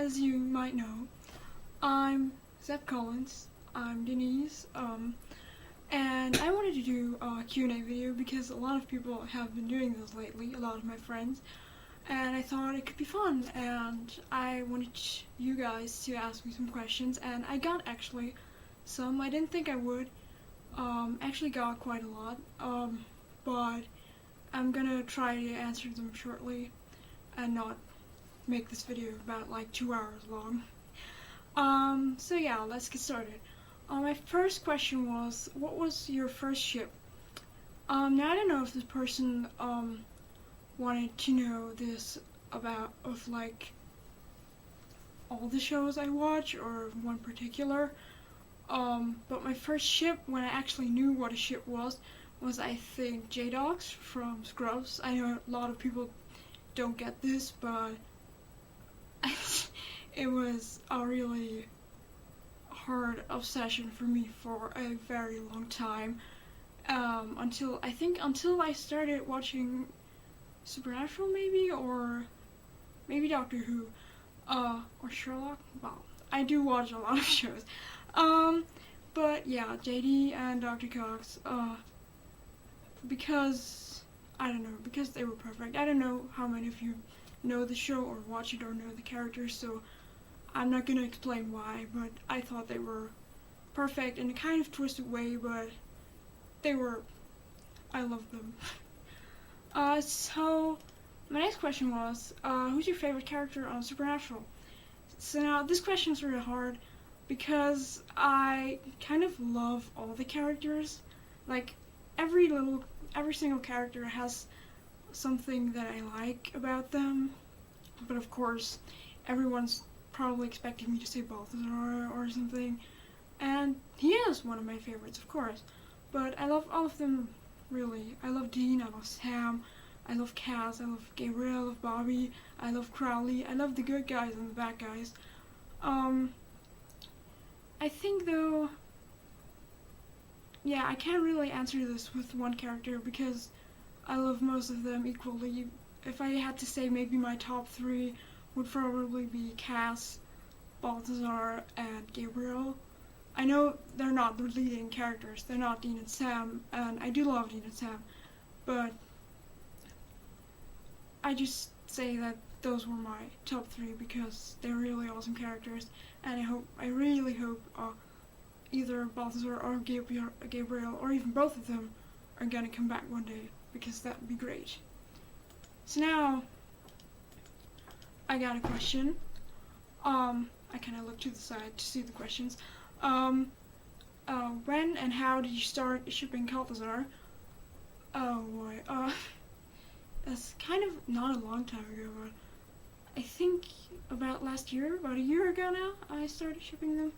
as you might know, I'm Zeb Collins, I'm Denise, and I wanted to do a Q&A video because a lot of people have been doing this lately, a lot of my friends, and I thought it could be fun, and I wanted you guys to ask me some questions, and I got actually some. I didn't think I would, actually got quite a lot, but I'm gonna try to answer them shortly and not make this video about like 2 hours long. So yeah, let's get started. My first question was, what was your first ship? Now I don't know if this person, wanted to know this of like all the shows I watch or one particular. But my first ship, when I actually knew what a ship was I think J-Dogs from Scrubs. I know a lot of people don't get this, but it was a really hard obsession for me for a very long time. Until I started watching Supernatural, or maybe Doctor Who, or Sherlock. Well, I do watch a lot of shows. But yeah, JD and Dr. Cox, because, I don't know, because they were perfect. I don't know how many of you know the show or watch it or know the characters, so I'm not gonna explain why, but I thought they were perfect in a kind of twisted way, but I loved them. So, my next question was, who's your favorite character on Supernatural? So now, this question is really hard, because I kind of love all the characters. Like, every single character has something that I like about them, but of course, everyone's probably expecting me to say Balthazar or something, and he is one of my favorites, of course, but I love all of them, really. I love Dean, I love Sam, I love Cass, I love Gabriel, I love Bobby, I love Crowley, I love the good guys and the bad guys. I think though, yeah, I can't really answer this with one character because I love most of them equally. If I had to say, maybe my top 3 would probably be Cass, Balthazar, and Gabriel. I know they're not the leading characters, they're not Dean and Sam, and I do love Dean and Sam, but I just say that those were my top 3 because they're really awesome characters, and I really hope either Balthazar or Gabriel, or even both of them, are gonna come back one day, because that would be great. So now, I got a question. I kind of looked to the side to see the questions. When and how did you start shipping Balthazar? Oh boy, that's kind of not a long time ago, but I think about a year ago now, I started shipping them,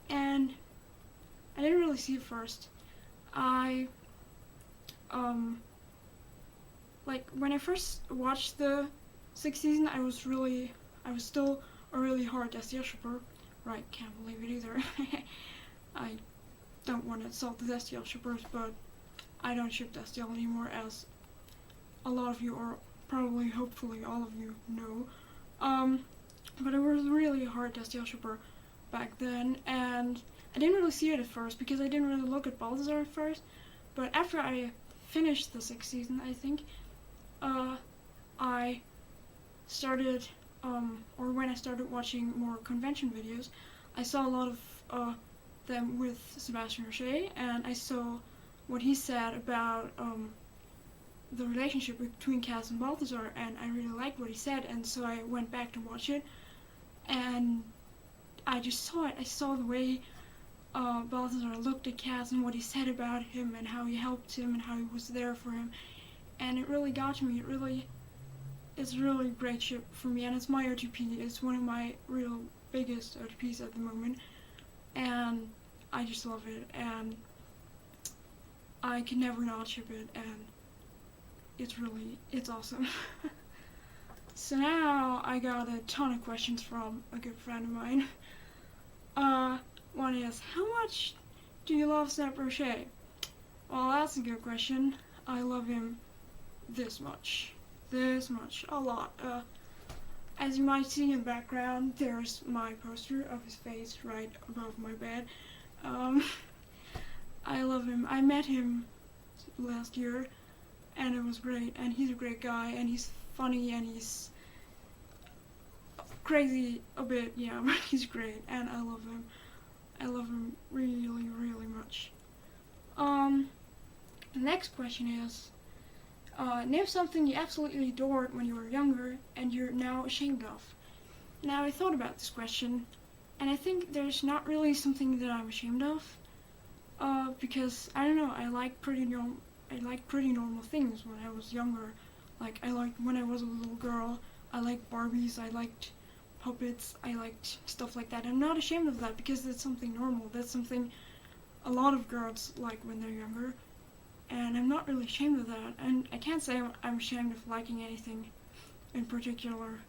and I didn't really see it first. Like, when I first watched the 6th season, I was still a really hard Destiel shipper. Right, can't believe it either. I don't want to insult the Destiel shippers, but I don't ship Destiel anymore, as a lot of you, or probably, hopefully, all of you know. But I was really a hard Destiel shipper back then, and I didn't really see it at first because I didn't really look at Balthazar at first. But after I finished the 6th season, I think, I started, or when I started watching more convention videos, I saw a lot of them with Sebastian Roche, and I saw what he said about the relationship between Cass and Balthazar, and I really liked what he said, and so I went back to watch it, and I just saw it. I saw the way Balthazar looked at Cass and what he said about him and how he helped him and how he was there for him, and it really got to me. It's a really great ship for me, and it's my OTP. It's one of my real biggest OTPs at the moment, and I just love it, and I can never not ship it, and it's awesome. So now I got a ton of questions from a good friend of mine. One is, how much do you love Snap Roche? Well, that's a good question. I love him this much, a lot. As you might see in the background, there's my poster of his face right above my bed. Um, I love him. I met him last year, and it was great. And he's a great guy, and he's funny, and he's crazy a bit, yeah, but he's great, and I love him. I love him really, really much. The next question is, name something you absolutely adored when you were younger and you're now ashamed of. Now, I thought about this question, and I think there's not really something that I'm ashamed of, because, I don't know, I like pretty normal things when I was younger. Like, I liked, when I was a little girl, I liked Barbies, I liked puppets, I liked stuff like that. I'm not ashamed of that because that's something normal. That's something a lot of girls like when they're younger, and I'm not really ashamed of that. And I can't say I'm ashamed of liking anything in particular.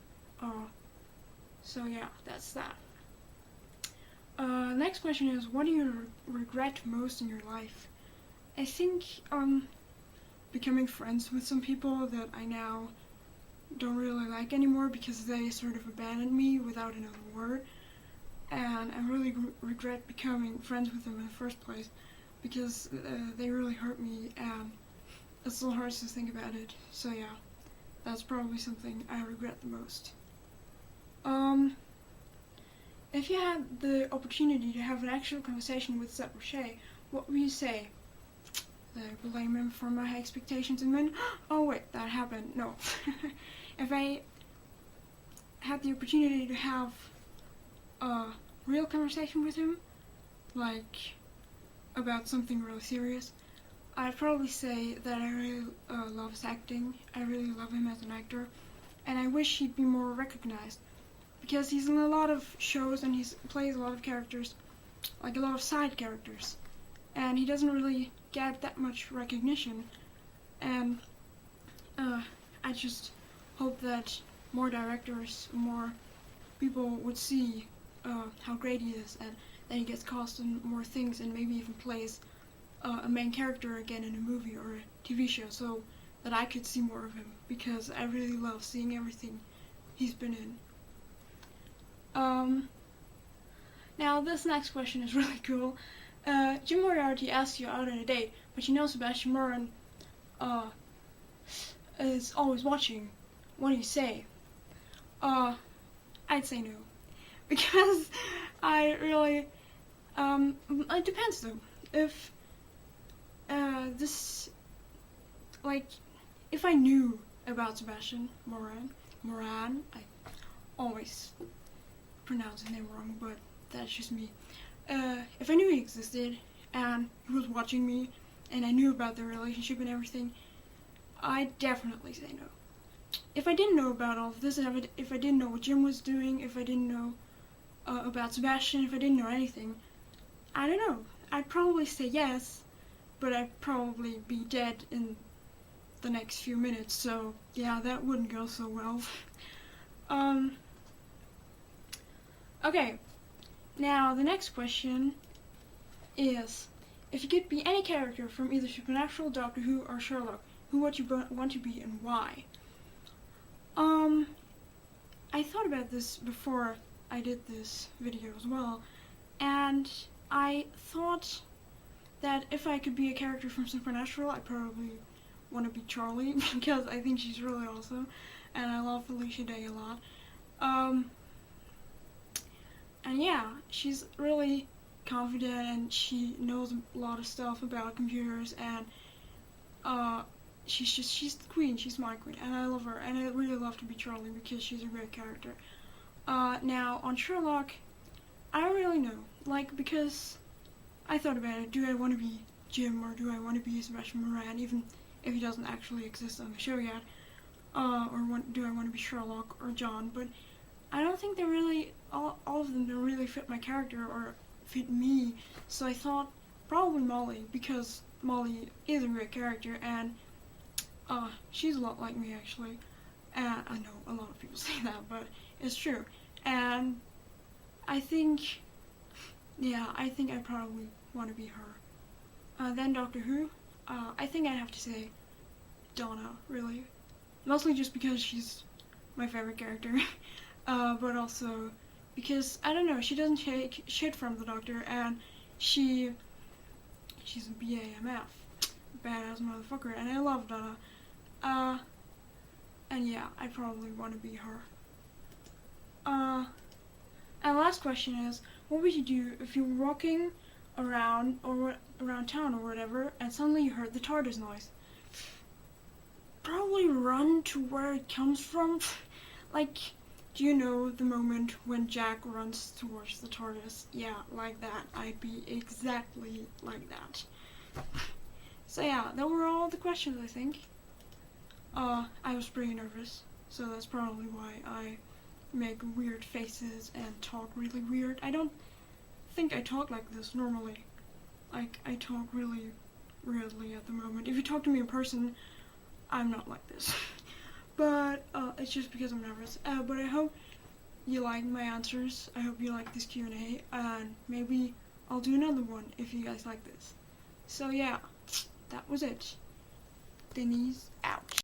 So yeah, that's that. Next question is, what do you regret most in your life? I think becoming friends with some people that I now don't really like anymore because they sort of abandoned me without another word, and I really regret becoming friends with them in the first place because they really hurt me, and it still hurts to think about it. So yeah, that's probably something I regret the most. If you had the opportunity to have an actual conversation with Zed Roche, what would you say? That I blame him for my high expectations and men? Oh wait, that happened. No. If I had the opportunity to have a real conversation with him, like about something really serious, I'd probably say that I really love his acting. I really love him as an actor, and I wish he'd be more recognized because he's in a lot of shows and he plays a lot of characters, like a lot of side characters, and he doesn't really get that much recognition. And I just hope that more directors, more people would see how great he is, and that he gets cast in more things and maybe even plays a main character again in a movie or a TV show, so that I could see more of him, because I really love seeing everything he's been in. Now this next question is really cool. Jim Moriarty asks you out on a date, but you know Sebastian Moran is always watching. What do you say? I'd say no. Because I really, it depends though. If, if I knew about Sebastian Moran, I always pronounce his name wrong, but that's just me. If I knew he existed, and he was watching me, and I knew about their relationship and everything, I'd definitely say no. If I didn't know about all of this, if I didn't know what Jim was doing, if I didn't know about Sebastian, if I didn't know anything, I don't know. I'd probably say yes, but I'd probably be dead in the next few minutes, so yeah, that wouldn't go so well. Okay, now the next question is, if you could be any character from either Supernatural, Doctor Who, or Sherlock, who would you want to be and why? I thought about this before I did this video as well, and I thought that if I could be a character from Supernatural, I'd probably want to be Charlie, because I think she's really awesome, and I love Felicia Day a lot. And yeah, she's really confident, and she knows a lot of stuff about computers, and she's the queen, she's my queen, and I love her, and I really love to be Charlie because she's a great character. Now, on Sherlock, I don't really know, because I thought about it, do I want to be Jim, or do I want to be Sebastian Moran, even if he doesn't actually exist on the show yet, or do I want to be Sherlock or John, but I don't think they really, all of them don't really fit my character or fit me, so I thought probably Molly, because Molly is a great character, and she's a lot like me actually, and I know a lot of people say that, but it's true, and I think I'd probably want to be her. Then Doctor Who, I think I'd have to say Donna, really, mostly just because she's my favorite character. But also because, I don't know, she doesn't take shit from the Doctor, and she's a BAMF, badass motherfucker, and I love Donna. And yeah, I probably want to be her. And the last question is, what would you do if you were walking around town or whatever, and suddenly you heard the TARDIS noise? Probably run to where it comes from. Like, do you know the moment when Jack runs towards the TARDIS? Yeah, like that. I'd be exactly like that. So yeah, that were all the questions, I think. I was pretty nervous, so that's probably why I make weird faces and talk really weird. I don't think I talk like this normally. Like, I talk really weirdly at the moment. If you talk to me in person, I'm not like this. But it's just because I'm nervous. But I hope you like my answers. I hope you like this Q&A, and maybe I'll do another one if you guys like this. So yeah, that was it. Denise out.